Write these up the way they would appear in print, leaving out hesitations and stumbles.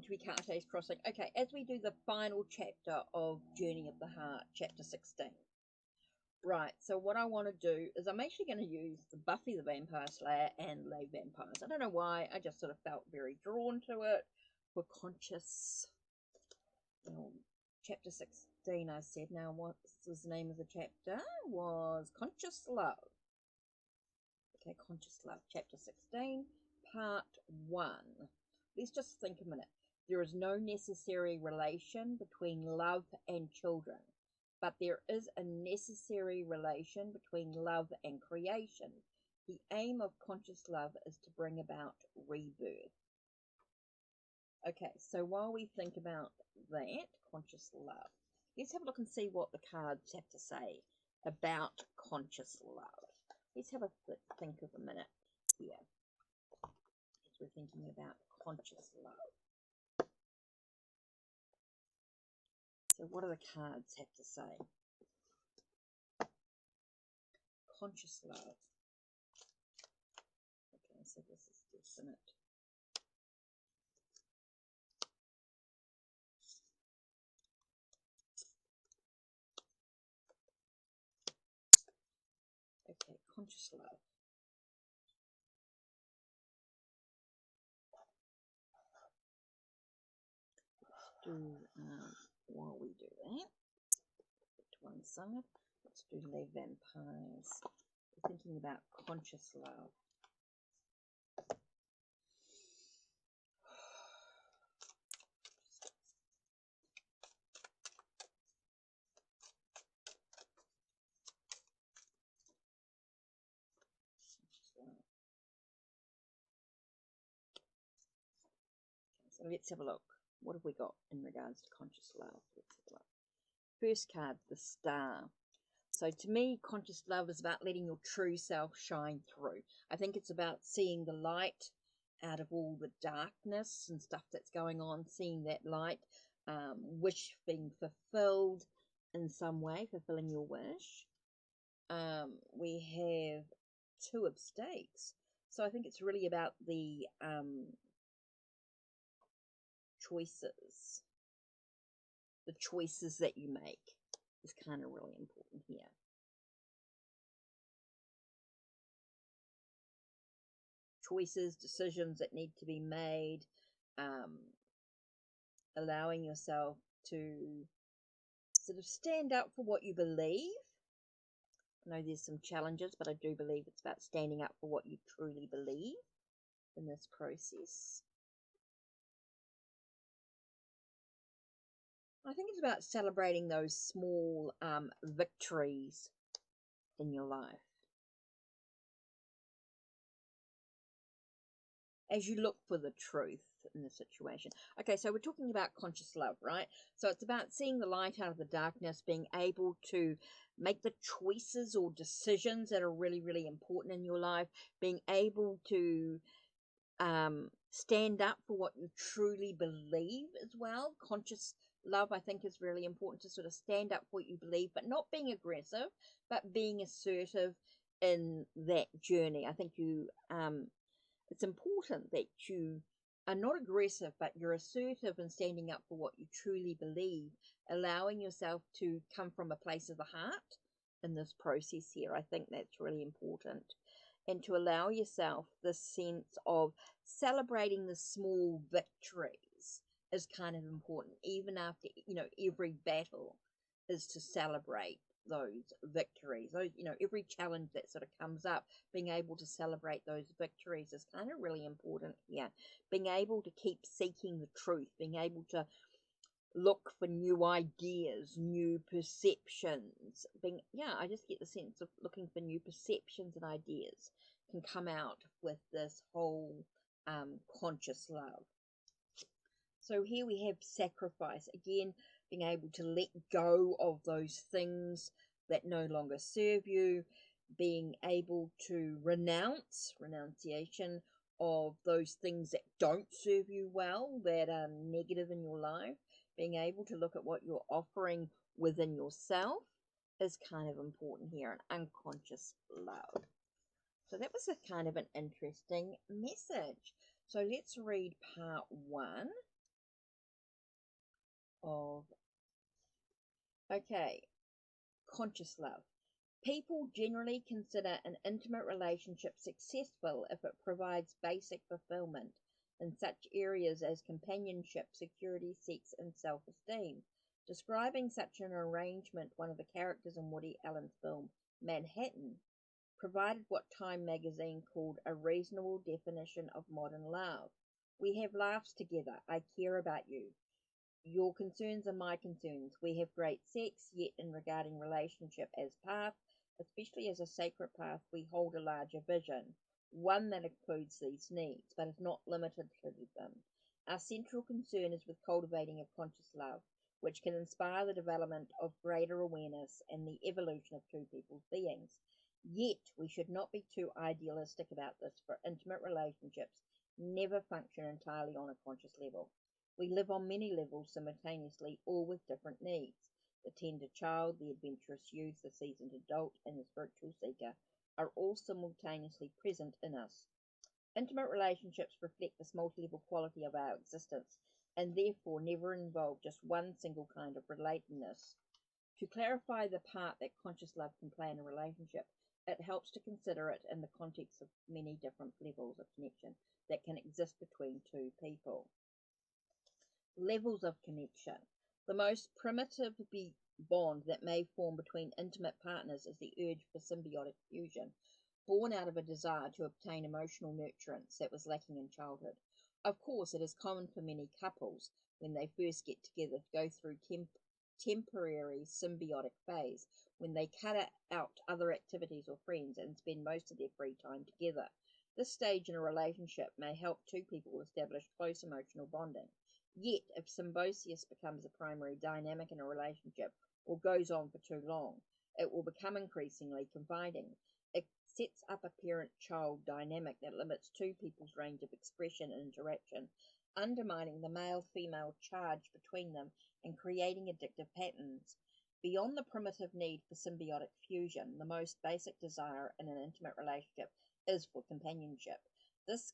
welcome to Ikate's Crossing. Okay, as we do the final chapter of Journey of the Heart, chapter 16. Right, so what I want to do is I'm actually going to use the Buffy the Vampire Slayer and Lay Vampires. I don't know why, I just sort of felt very drawn to it. For conscious, chapter 16 I said. Now what was the name of the chapter? Was Conscious Love. Okay, Conscious Love, chapter 16, part 1. Let's just think a minute. There is no necessary relation between love and children, but there is a necessary relation between love and creation. The aim of conscious love is to bring about rebirth. Okay, so while we think about that, conscious love, let's have a look and see what the cards have to say about conscious love. Let's have a think of a minute here as we're thinking about conscious love. So what do the cards have to say? Conscious love. Okay, so this is definite. Okay, conscious love. While we do that, put to one side, let's do Les Vampires. We're thinking about conscious love. So let's have a look. What have we got in regards to conscious love? Let's have a look. First card, the Star. So to me, conscious love is about letting your true self shine through. I think it's about seeing the light out of all the darkness and stuff that's going on, seeing that light, wish being fulfilled in some way, fulfilling your wish. We have 2 of Stakes. So I think it's really about the choices that you make is kind of really important here. Choices, decisions that need to be made, allowing yourself to sort of stand up for what you believe. I know there's some challenges, but I do believe it's about standing up for what you truly believe in this process. I think it's about celebrating those small victories in your life as you look for the truth in the situation. Okay, so we're talking about conscious love, right? So it's about seeing the light out of the darkness, being able to make the choices or decisions that are really, really important in your life, being able to stand up for what you truly believe as well. Conscious love, I think, is really important, to sort of stand up for what you believe, but not being aggressive, but being assertive in that journey. I think it's important that you are not aggressive, but you're assertive in standing up for what you truly believe, allowing yourself to come from a place of the heart in this process here. I think that's really important. And to allow yourself this sense of celebrating the small victories is kind of important. Even after, every battle is to celebrate those victories. Those, every challenge that sort of comes up, being able to celebrate those victories is kind of really important here. Being able to keep seeking the truth, being able to look for new ideas, new perceptions. I just get the sense of looking for new perceptions and ideas can come out with this whole conscious love. So here we have sacrifice. Again, being able to let go of those things that no longer serve you, being able to renunciation of those things that don't serve you well, that are negative in your life, being able to look at what you're offering within yourself is kind of important here, an unconscious love. So that was a kind of an interesting message. So let's read part 1. of, okay, conscious love. People generally consider an intimate relationship successful if it provides basic fulfillment in such areas as companionship, security, sex, and self esteem. Describing such an arrangement, one of the characters in Woody Allen's film Manhattan provided what Time magazine called a reasonable definition of modern love. We have laughs together. I care about you. Your concerns are my concerns. We have great sex, yet in regarding relationship as path, especially as a sacred path, we hold a larger vision, one that includes these needs, but is not limited to them. Our central concern is with cultivating a conscious love, which can inspire the development of greater awareness and the evolution of two people's beings. Yet, we should not be too idealistic about this, for intimate relationships never function entirely on a conscious level. We live on many levels simultaneously, all with different needs. The tender child, the adventurous youth, the seasoned adult, and the spiritual seeker are all simultaneously present in us. Intimate relationships reflect this multi-level quality of our existence, and therefore never involve just one single kind of relatedness. To clarify the part that conscious love can play in a relationship, it helps to consider it in the context of many different levels of connection that can exist between two people. Levels of connection. The most primitive bond that may form between intimate partners is the urge for symbiotic fusion, born out of a desire to obtain emotional nurturance that was lacking in childhood. Of course, it is common for many couples, when they first get together, to go through temporary symbiotic phase, when they cut out other activities or friends and spend most of their free time together. This stage in a relationship may help two people establish close emotional bonding. Yet, if symbiosis becomes the primary dynamic in a relationship or goes on for too long, it will become increasingly confiding. It sets up a parent-child dynamic that limits two people's range of expression and interaction, undermining the male-female charge between them and creating addictive patterns. Beyond the primitive need for symbiotic fusion, the most basic desire in an intimate relationship is for companionship. This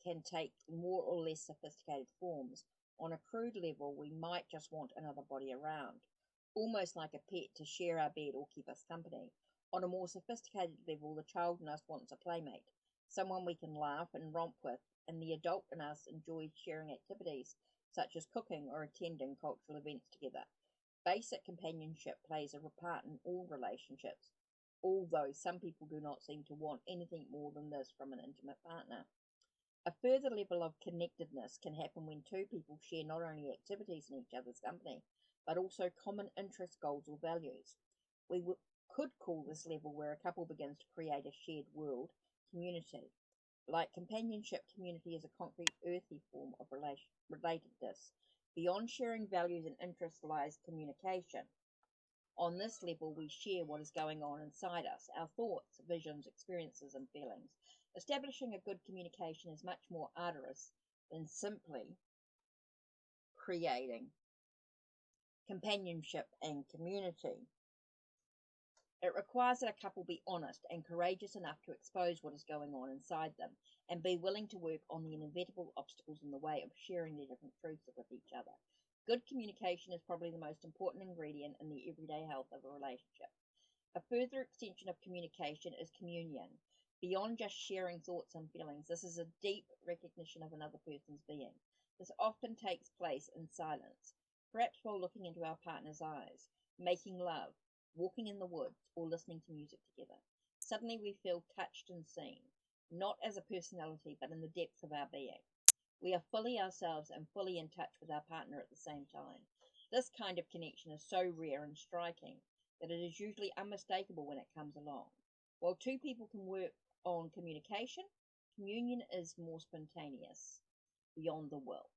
can take more or less sophisticated forms. On a crude level, we might just want another body around, almost like a pet to share our bed or keep us company. On a more sophisticated level, the child in us wants a playmate, someone we can laugh and romp with, and the adult in us enjoys sharing activities such as cooking or attending cultural events together. Basic companionship plays a part in all relationships, although some people do not seem to want anything more than this from an intimate partner. A further level of connectedness can happen when two people share not only activities in each other's company, but also common interests, goals, or values. We could call this level where a couple begins to create a shared world, community. Like companionship, community is a concrete, earthy form of relatedness. Beyond sharing values and interests lies communication. On this level, we share what is going on inside us, our thoughts, visions, experiences, and feelings. Establishing a good communication is much more arduous than simply creating companionship and community. It requires that a couple be honest and courageous enough to expose what is going on inside them and be willing to work on the inevitable obstacles in the way of sharing their different truths with each other. Good communication is probably the most important ingredient in the everyday health of a relationship. A further extension of communication is communion. Beyond just sharing thoughts and feelings, this is a deep recognition of another person's being. This often takes place in silence, perhaps while looking into our partner's eyes, making love, walking in the woods, or listening to music together. Suddenly we feel touched and seen, not as a personality, but in the depths of our being. We are fully ourselves and fully in touch with our partner at the same time. This kind of connection is so rare and striking that it is usually unmistakable when it comes along. While two people can work on communication, communion is more spontaneous, beyond the will.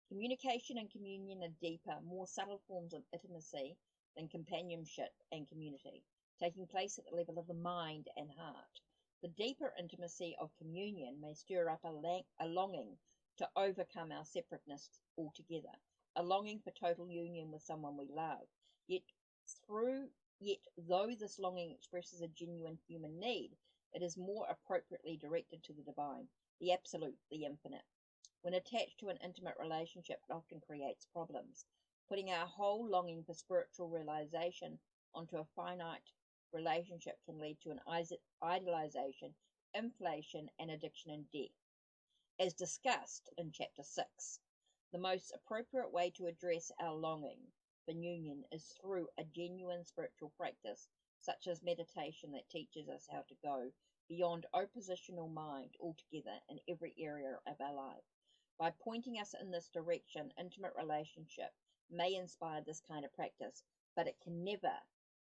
Communication and communion are deeper, more subtle forms of intimacy than companionship and community, taking place at the level of the mind and heart. The deeper intimacy of communion may stir up a longing to overcome our separateness altogether, a longing for total union with someone we love. Yet though this longing expresses a genuine human need, it is more appropriately directed to the divine, the absolute, the infinite. When attached to an intimate relationship, it often creates problems. Putting our whole longing for spiritual realization onto a finite relationship can lead to an idealization, inflation, and addiction and death. As discussed in Chapter 6, the most appropriate way to address our longing for union is through a genuine spiritual practice, such as meditation that teaches us how to go beyond oppositional mind altogether in every area of our life. By pointing us in this direction, intimate relationship may inspire this kind of practice, but it can never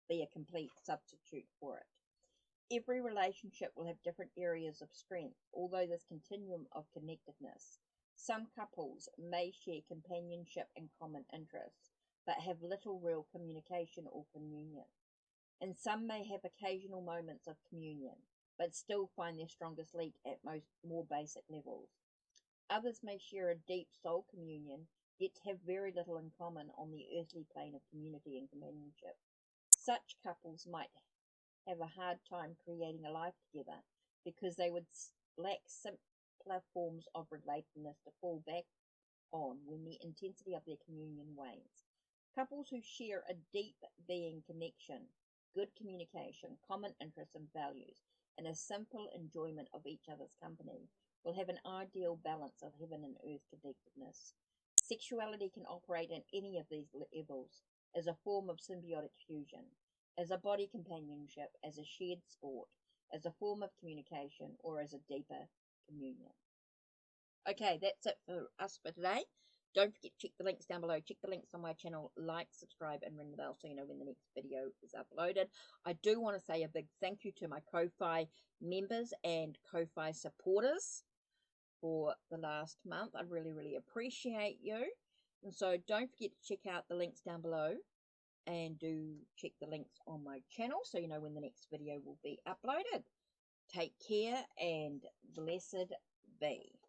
be a complete substitute for it. Every relationship will have different areas of strength, although this continuum of connectedness. Some couples may share companionship and common interests, but have little real communication or communion. And some may have occasional moments of communion, but still find their strongest link at most more basic levels. Others may share a deep soul communion, yet have very little in common on the earthly plane of community and companionship. Such couples might have a hard time creating a life together because they would lack simpler forms of relatedness to fall back on when the intensity of their communion wanes. Couples who share a deep being connection, good communication, common interests and values, and a simple enjoyment of each other's company will have an ideal balance of heaven and earth connectedness. Sexuality can operate in any of these levels as a form of symbiotic fusion, as a body companionship, as a shared sport, as a form of communication, or as a deeper communion. Okay, that's it for us for today. Don't forget to check the links down below. Check the links on my channel. Like, subscribe, and ring the bell so you know when the next video is uploaded. I do want to say a big thank you to my Ko-Fi members and Ko-Fi supporters for the last month. I really, really appreciate you. And so don't forget to check out the links down below. And do check the links on my channel so you know when the next video will be uploaded. Take care and blessed be.